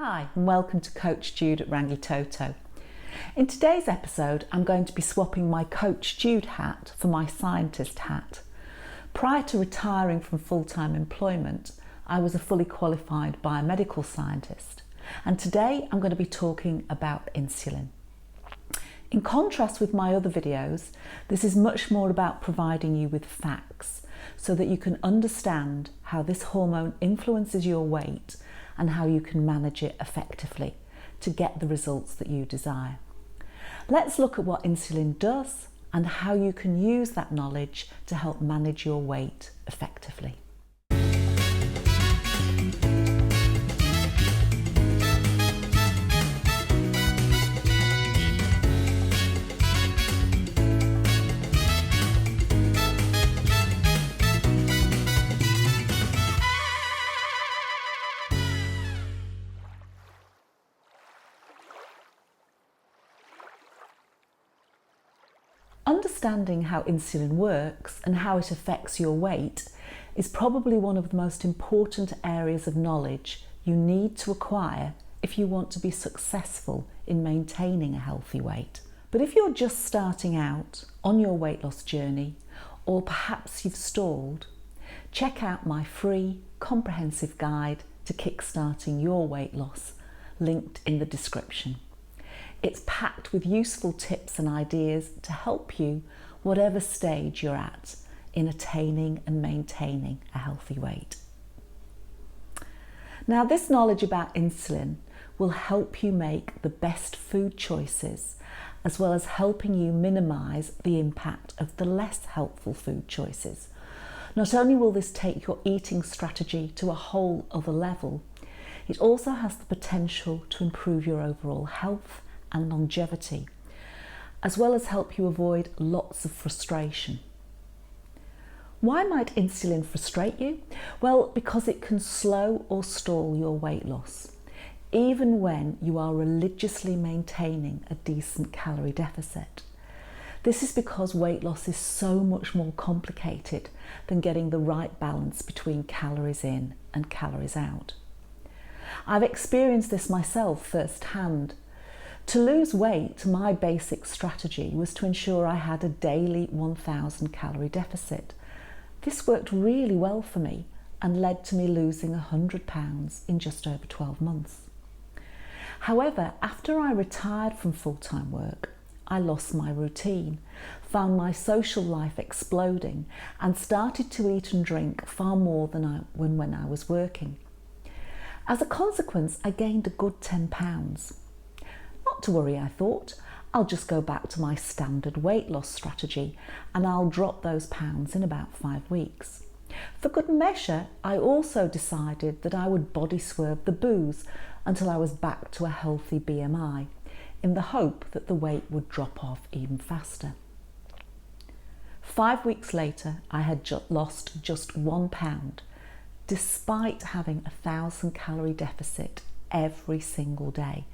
Hi and welcome to Coach Jude at Rangi Toto. In today's episode I'm going to be swapping my Coach Jude hat for my scientist hat. Prior to retiring from full-time employment, I was a fully qualified biomedical scientist, and today I'm going to be talking about insulin. In contrast with my other videos, this is much more about providing you with facts so that you can understand how this hormone influences your weight and how you can manage it effectively to get the results that you desire. Let's look at what insulin does and how you can use that knowledge to help manage your weight effectively. Understanding how insulin works and how it affects your weight is probably one of the most important areas of knowledge you need to acquire if you want to be successful in maintaining a healthy weight. But if you're just starting out on your weight loss journey, or perhaps you've stalled, check out my free comprehensive guide to kickstarting your weight loss, linked in the description. It's packed with useful tips and ideas to help you whatever stage you're at in attaining and maintaining a healthy weight. Now, this knowledge about insulin will help you make the best food choices, as well as helping you minimise the impact of the less helpful food choices. Not only will this take your eating strategy to a whole other level, it also has the potential to improve your overall health and longevity, as well as help you avoid lots of frustration. Why might insulin frustrate you? Well, because it can slow or stall your weight loss, even when you are religiously maintaining a decent calorie deficit. This is because weight loss is so much more complicated than getting the right balance between calories in and calories out. I've experienced this myself firsthand. To lose weight, my basic strategy was to ensure I had a daily 1,000 calorie deficit. This worked really well for me and led to me losing 100 pounds in just over 12 months. However, after I retired from full-time work, I lost my routine, found my social life exploding, and started to eat and drink far more than when I was working. As a consequence, I gained a good 10 pounds. Not to worry, I thought, I'll just go back to my standard weight loss strategy and I'll drop those pounds in about 5 weeks. For good measure, I also decided that I would body swerve the booze until I was back to a healthy BMI, in the hope that the weight would drop off even faster. 5 weeks later, I had lost just 1 pound, despite having 1,000 calorie deficit every single day.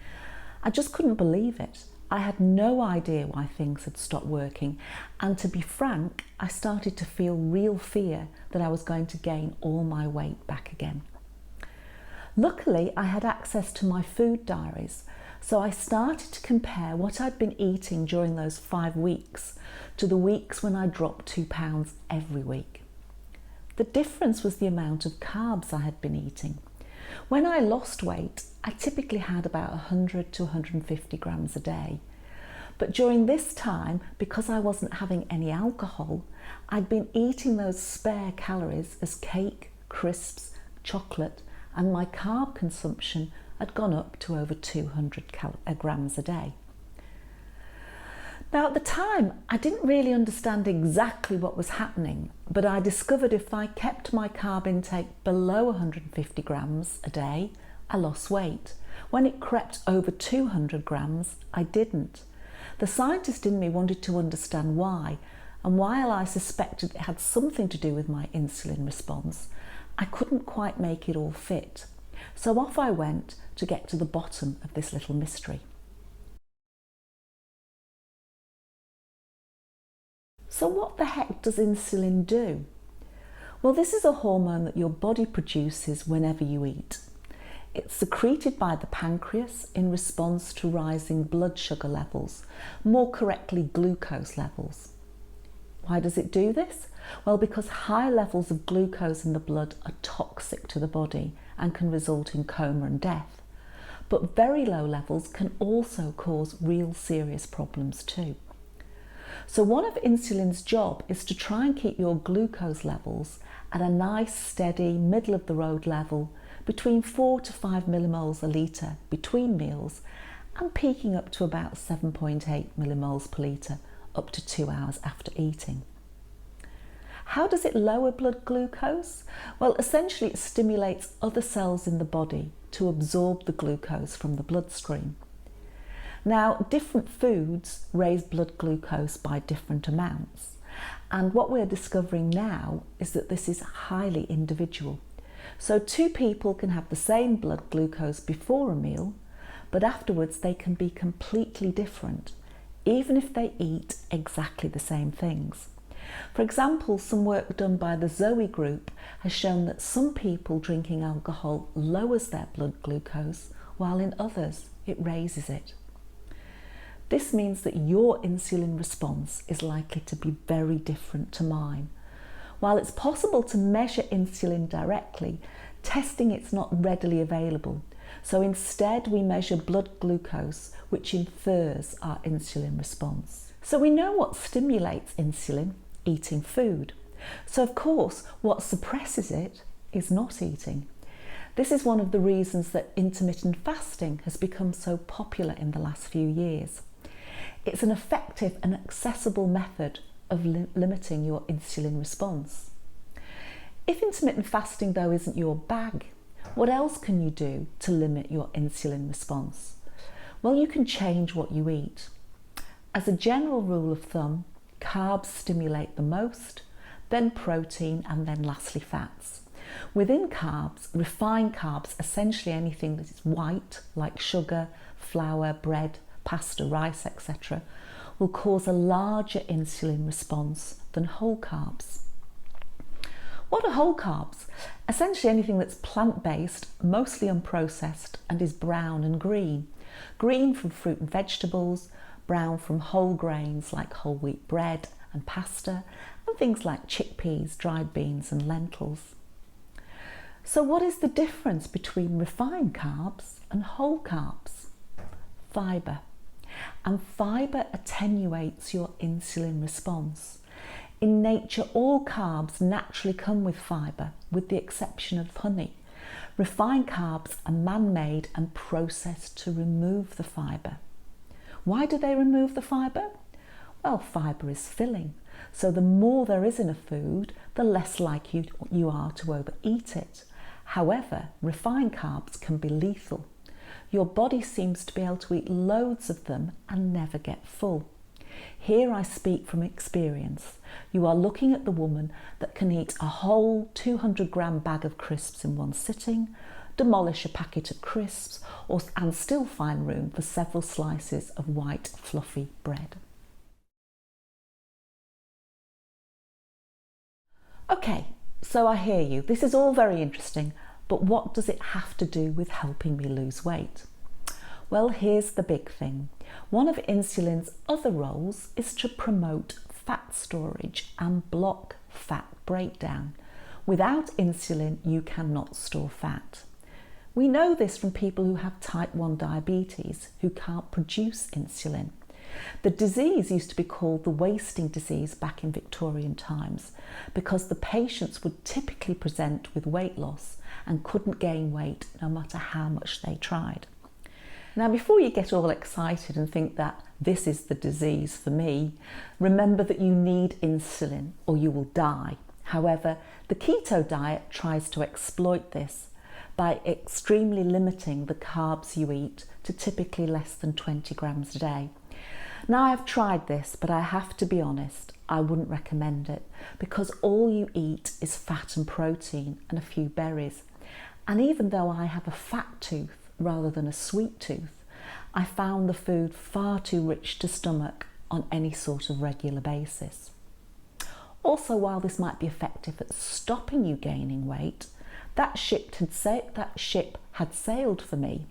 I just couldn't believe it. I had no idea why things had stopped working, and to be frank, I started to feel real fear that I was going to gain all my weight back again. Luckily, I had access to my food diaries, so I started to compare what I'd been eating during those 5 weeks to the weeks when I dropped 2 pounds every week. The difference was the amount of carbs I had been eating. When I lost weight, I typically had about 100 to 150 grams a day. But during this time, because I wasn't having any alcohol, I'd been eating those spare calories as cake, crisps, chocolate, and my carb consumption had gone up to over 200 grams a day. Now, at the time, I didn't really understand exactly what was happening, but I discovered if I kept my carb intake below 150 grams a day, I lost weight. When it crept over 200 grams, I didn't. The scientist in me wanted to understand why, and while I suspected it had something to do with my insulin response, I couldn't quite make it all fit. So off I went to get to the bottom of this little mystery. So what the heck does insulin do? Well, this is a hormone that your body produces whenever you eat. It's secreted by the pancreas in response to rising blood sugar levels, more correctly glucose levels. Why does it do this? Well, because high levels of glucose in the blood are toxic to the body and can result in coma and death. But very low levels can also cause real serious problems too. So one of insulin's job is to try and keep your glucose levels at a nice, steady, middle of the road level between 4 to 5 millimoles a litre between meals and peaking up to about 7.8 millimoles per litre up to 2 hours after eating. How does it lower blood glucose? Well, essentially it stimulates other cells in the body to absorb the glucose from the bloodstream. Now, different foods raise blood glucose by different amounts, and what we're discovering now is that this is highly individual. So two people can have the same blood glucose before a meal, but afterwards they can be completely different, even if they eat exactly the same things. For example, some work done by the Zoe group has shown that some people drinking alcohol lowers their blood glucose, while in others it raises it. This means that your insulin response is likely to be very different to mine. While it's possible to measure insulin directly, testing it's not readily available. So instead we measure blood glucose, which infers our insulin response. So we know what stimulates insulin, eating food. So of course, what suppresses it is not eating. This is one of the reasons that intermittent fasting has become so popular in the last few years. It's an effective and accessible method of limiting your insulin response. If intermittent fasting though isn't your bag, what else can you do to limit your insulin response? Well, you can change what you eat. As a general rule of thumb, carbs stimulate the most, then protein, and then lastly fats. Within carbs, refined carbs, essentially anything that is white, like sugar, flour, bread, pasta, rice, etc., will cause a larger insulin response than whole carbs. What are whole carbs? Essentially anything that's plant-based, mostly unprocessed, and is brown and green. Green from fruit and vegetables, brown from whole grains like whole wheat bread and pasta, and things like chickpeas, dried beans and lentils. So what is the difference between refined carbs and whole carbs? Fibre. And fibre attenuates your insulin response. In nature, all carbs naturally come with fibre, with the exception of honey. Refined carbs are man-made and processed to remove the fibre. Why do they remove the fibre? Well, fibre is filling, so the more there is in a food, the less likely you are to overeat it. However, refined carbs can be lethal. Your body seems to be able to eat loads of them and never get full. Here I speak from experience. You are looking at the woman that can eat a whole 200-gram bag of crisps in one sitting, demolish a packet of crisps, and still find room for several slices of white, fluffy bread. Okay, so I hear you. This is all very interesting, but what does it have to do with helping me lose weight? Well, here's the big thing. One of insulin's other roles is to promote fat storage and block fat breakdown. Without insulin, you cannot store fat. We know this from people who have type 1 diabetes who can't produce insulin. The disease used to be called the wasting disease back in Victorian times because the patients would typically present with weight loss and couldn't gain weight no matter how much they tried. Now, before you get all excited and think that this is the disease for me, remember that you need insulin or you will die. However, the keto diet tries to exploit this by extremely limiting the carbs you eat to typically less than 20 grams a day. Now, I've tried this, but I have to be honest, I wouldn't recommend it because all you eat is fat and protein and a few berries. And even though I have a fat tooth rather than a sweet tooth, I found the food far too rich to stomach on any sort of regular basis. Also, while this might be effective at stopping you gaining weight, that ship had sailed for me.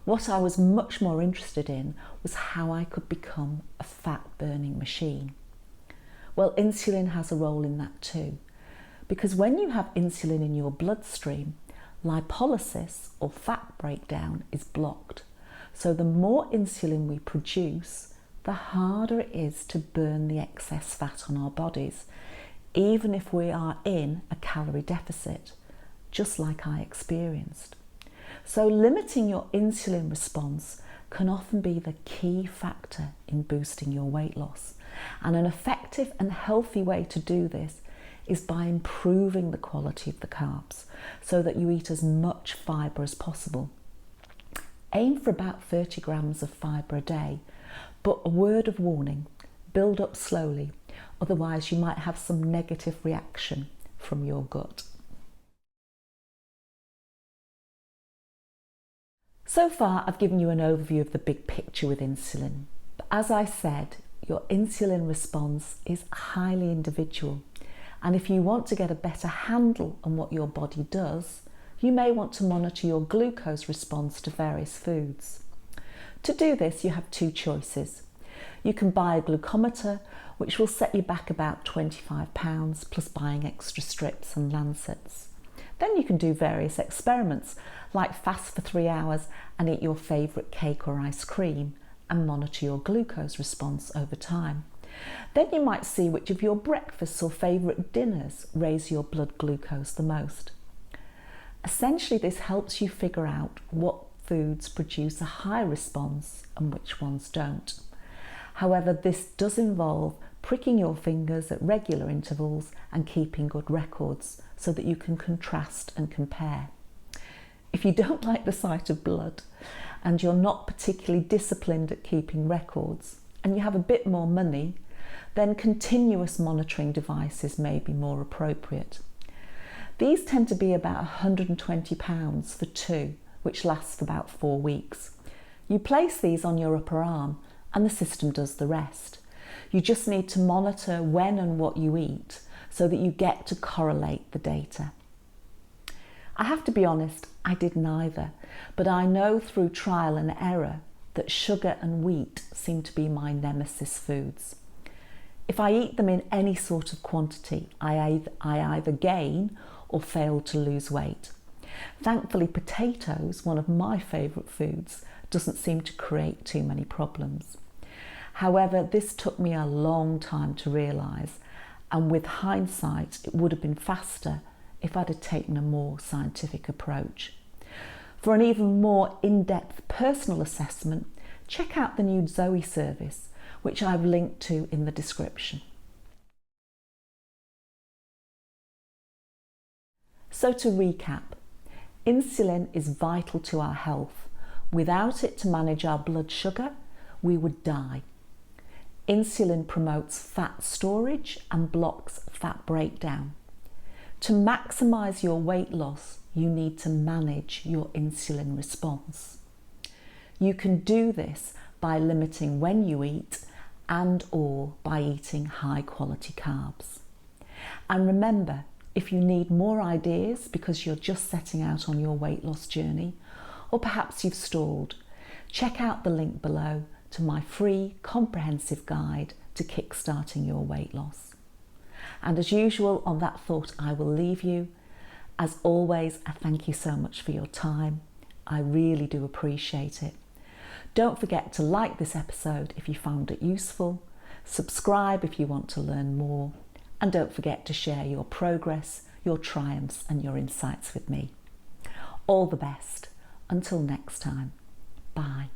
What I was much more interested in was how I could become a fat-burning machine. Well, insulin has a role in that too, because when you have insulin in your bloodstream, lipolysis or fat breakdown is blocked. So the more insulin we produce, the harder it is to burn the excess fat on our bodies, even if we are in a calorie deficit, just like I experienced. So limiting your insulin response can often be the key factor in boosting your weight loss. And an effective and healthy way to do this is by improving the quality of the carbs so that you eat as much fibre as possible. Aim for about 30 grams of fibre a day, but a word of warning, build up slowly, otherwise you might have some negative reaction from your gut. So far, I've given you an overview of the big picture with insulin. But as I said, your insulin response is highly individual. And if you want to get a better handle on what your body does, you may want to monitor your glucose response to various foods. To do this, you have two choices. You can buy a glucometer, which will set you back about £25, plus buying extra strips and lancets. Then you can do various experiments, like fast for 3 hours and eat your favourite cake or ice cream and monitor your glucose response over time. Then you might see which of your breakfasts or favourite dinners raise your blood glucose the most. Essentially, this helps you figure out what foods produce a high response and which ones don't. However, this does involve pricking your fingers at regular intervals and keeping good records so that you can contrast and compare. If you don't like the sight of blood and you're not particularly disciplined at keeping records and you have a bit more money, then continuous monitoring devices may be more appropriate. These tend to be about £120 for two, which lasts for about 4 weeks. You place these on your upper arm and the system does the rest. You just need to monitor when and what you eat so that you get to correlate the data. I have to be honest, I did neither, but I know through trial and error that sugar and wheat seem to be my nemesis foods. If I eat them in any sort of quantity, I either gain or fail to lose weight. Thankfully, potatoes, one of my favourite foods, doesn't seem to create too many problems. However, this took me a long time to realise, and with hindsight, it would have been faster if I'd have taken a more scientific approach. For an even more in-depth personal assessment, check out the new Zoe service, which I've linked to in the description. So to recap, insulin is vital to our health. Without it to manage our blood sugar, we would die. Insulin promotes fat storage and blocks fat breakdown. To maximise your weight loss, you need to manage your insulin response. You can do this by limiting when you eat and/or by eating high quality carbs. And remember, if you need more ideas because you're just setting out on your weight loss journey, or perhaps you've stalled, check out the link below to my free comprehensive guide to kickstarting your weight loss. And as usual, on that thought, I will leave you. As always, I thank you so much for your time. I really do appreciate it. Don't forget to like this episode if you found it useful, subscribe if you want to learn more, and don't forget to share your progress, your triumphs, and your insights with me. All the best. Until next time. Bye.